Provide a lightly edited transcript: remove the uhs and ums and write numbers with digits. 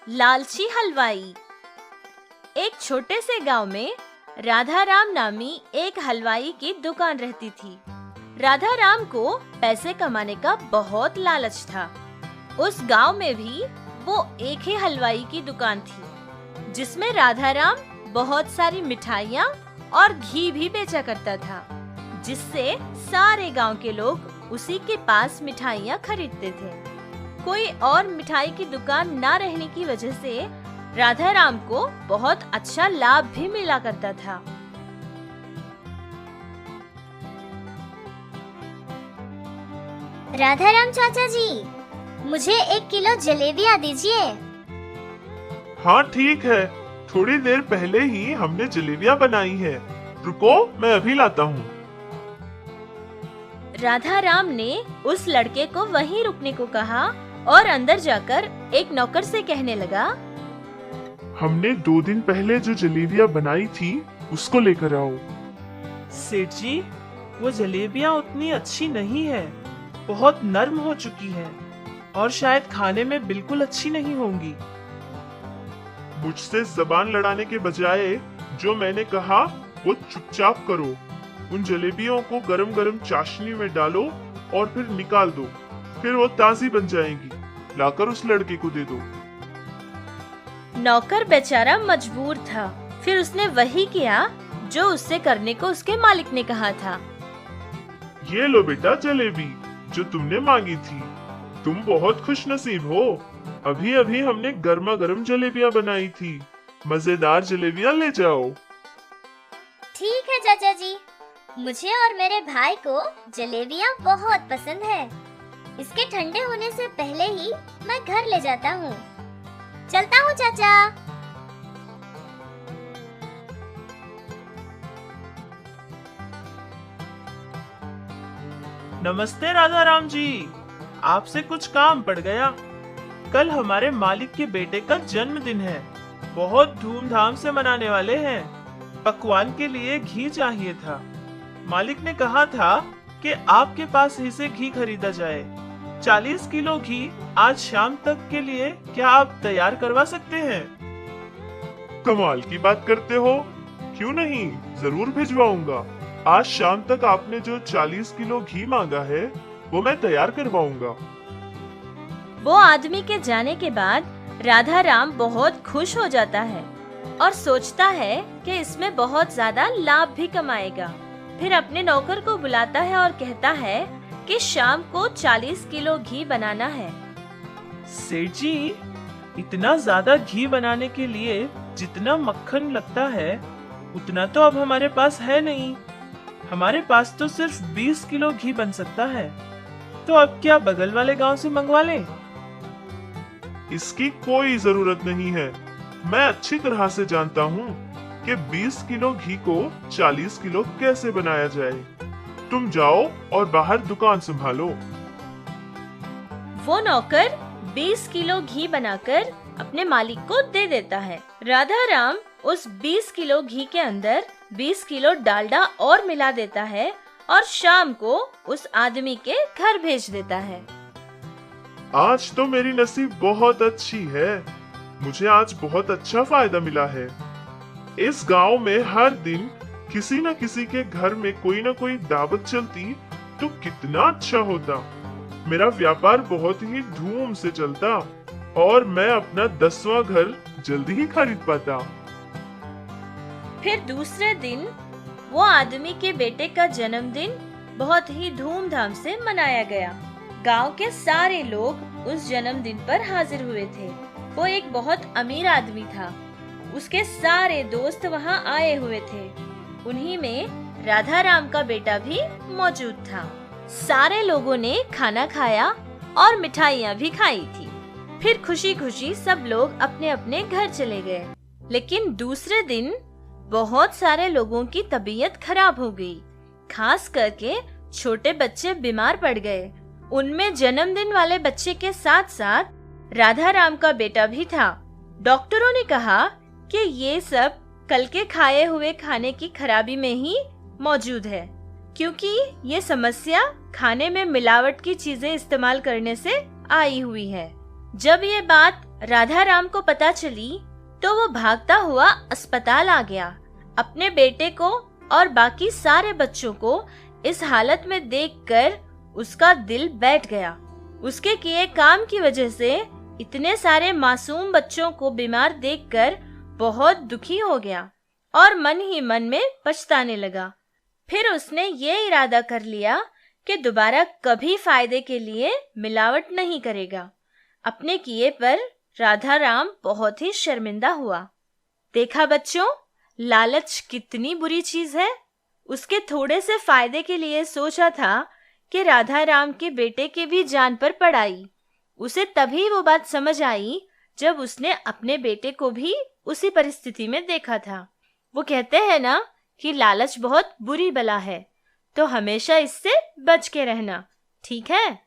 लालची हलवाई। एक छोटे से गांव में राधा राम नामी एक हलवाई की दुकान रहती थी। राधा राम को पैसे कमाने का बहुत लालच था। उस गांव में भी वो एक ही हलवाई की दुकान थी, जिसमें राधा राम बहुत सारी मिठाइयाँ और घी भी बेचा करता था, जिससे सारे गांव के लोग उसी के पास मिठाइयाँ खरीदते थे। कोई और मिठाई की दुकान ना रहने की वजह से राधा राम को बहुत अच्छा लाभ भी मिला करता था। राधा राम चाचा जी, मुझे 1 किलो जलेबियाँ दीजिए। हाँ ठीक है, थोड़ी देर पहले ही हमने जलेबियाँ बनाई है। रुको, मैं अभी लाता हूँ। राधा राम ने उस लड़के को वहीं रुकने को कहा और अंदर जाकर एक नौकर से कहने लगा, हमने 2 दिन पहले जो जलेबियाँ बनाई थी उसको लेकर आओ। सेठ जी, वो जलेबियाँ उतनी अच्छी नहीं है, बहुत नरम हो चुकी है और शायद खाने में बिल्कुल अच्छी नहीं होंगी। मुझसे जबान लड़ाने के बजाय जो मैंने कहा वो चुपचाप करो। उन जलेबियों को गरम गरम चाशनी में डालो और फिर निकाल दो, फिर वो ताजी बन जाएंगी। लाकर उस लड़के को दे दो। नौकर बेचारा मजबूर था। फिर उसने वही किया जो उससे करने को उसके मालिक ने कहा था। ये लो बेटा जलेबी जो तुमने मांगी थी। तुम बहुत खुशनसीब हो। अभी अभी हमने गर्मा गर्म जलेबियाँ बनाई थी। मजेदार जलेबियाँ ले जाओ। ठीक है चाचा जी, मुझे और मेरे भाई को जलेबियाँ बहुत पसंद है। इसके ठंडे होने से पहले ही मैं घर ले जाता हूँ। चलता हूँ चाचा। नमस्ते राधा राम जी, आपसे कुछ काम पड़ गया। कल हमारे मालिक के बेटे का जन्मदिन है, बहुत धूमधाम से मनाने वाले हैं। पकवान के लिए घी चाहिए था। मालिक ने कहा था कि आपके पास ही से घी खरीदा जाए। 40 किलो घी आज शाम तक के लिए क्या आप तैयार करवा सकते हैं? कमाल की बात करते हो। क्यों नहीं, जरूर भिजवाऊंगा। आज शाम तक आपने जो 40 किलो घी मांगा है वो मैं तैयार करवाऊंगा। वो आदमी के जाने के बाद राधा राम बहुत खुश हो जाता है और सोचता है कि इसमें बहुत ज्यादा लाभ भी कमाएगा। फिर अपने नौकर को बुलाता है और कहता है कि शाम को 40 किलो घी बनाना है। सेठ जी, इतना ज्यादा घी बनाने के लिए जितना मक्खन लगता है उतना तो अब हमारे पास है नहीं। हमारे पास तो सिर्फ 20 किलो घी बन सकता है। तो अब क्या बगल वाले गांव से मंगवा लें? इसकी कोई जरूरत नहीं है। मैं अच्छी तरह से जानता हूँ कि 20 किलो घी को 40 किलो कैसे बनाया जाए। तुम जाओ और बाहर दुकान संभालो। वो नौकर 20 किलो घी बनाकर अपने मालिक को दे देता है। राधा राम उस 20 किलो घी के अंदर 20 किलो डालडा और मिला देता है और शाम को उस आदमी के घर भेज देता है। आज तो मेरी नसीब बहुत अच्छी है। मुझे आज बहुत अच्छा फायदा मिला है। इस गांव में हर दिन किसी न किसी के घर में कोई न कोई दावत चलती तो कितना अच्छा होता। मेरा व्यापार बहुत ही धूम से चलता और मैं अपना 10वां घर जल्दी ही खरीद पाता। फिर दूसरे दिन वो आदमी के बेटे का जन्मदिन बहुत ही धूमधाम से मनाया गया। गांव के सारे लोग उस जन्मदिन पर हाजिर हुए थे। वो एक बहुत अमीर आदमी था। उसके सारे दोस्त वहां आए हुए थे। उन्हीं में राधा राम का बेटा भी मौजूद था। सारे लोगों ने खाना खाया और मिठाइयाँ भी खाई थी। फिर खुशी खुशी सब लोग अपने अपने घर चले गए। लेकिन दूसरे दिन बहुत सारे लोगों की तबीयत खराब हो गई। खास करके छोटे बच्चे बीमार पड़ गए। उनमें जन्मदिन वाले बच्चे के साथ साथ राधा राम का बेटा भी था। डॉक्टरों ने कहा कि ये सब कल के खाए हुए खाने की खराबी में ही मौजूद है, क्योंकि ये समस्या खाने में मिलावट की चीजें इस्तेमाल करने से आई हुई है। जब ये बात राधा राम को पता चली तो वो भागता हुआ अस्पताल आ गया। अपने बेटे को और बाकी सारे बच्चों को इस हालत में देखकर उसका दिल बैठ गया। उसके किए काम की वजह से इतने सारे मासूम बच्चों को बीमार देखकर बहुत दुखी हो गया और मन ही मन में पछताने लगा। फिर उसने ये इरादा कर लिया कि दोबारा कभी फायदे के लिए मिलावट नहीं करेगा। अपने किए पर राधा राम बहुत ही शर्मिंदा हुआ। देखा बच्चों, लालच कितनी बुरी चीज है। उसके थोड़े से फायदे के लिए सोचा था कि राधा राम के बेटे की भी जान पर पड़ आई। उसे तभी वो बात समझ आई जब उसने अपने बेटे को भी उसी परिस्थिति में देखा था। वो कहते हैं ना कि लालच बहुत बुरी बला है, तो हमेशा इससे बच के रहना, ठीक है?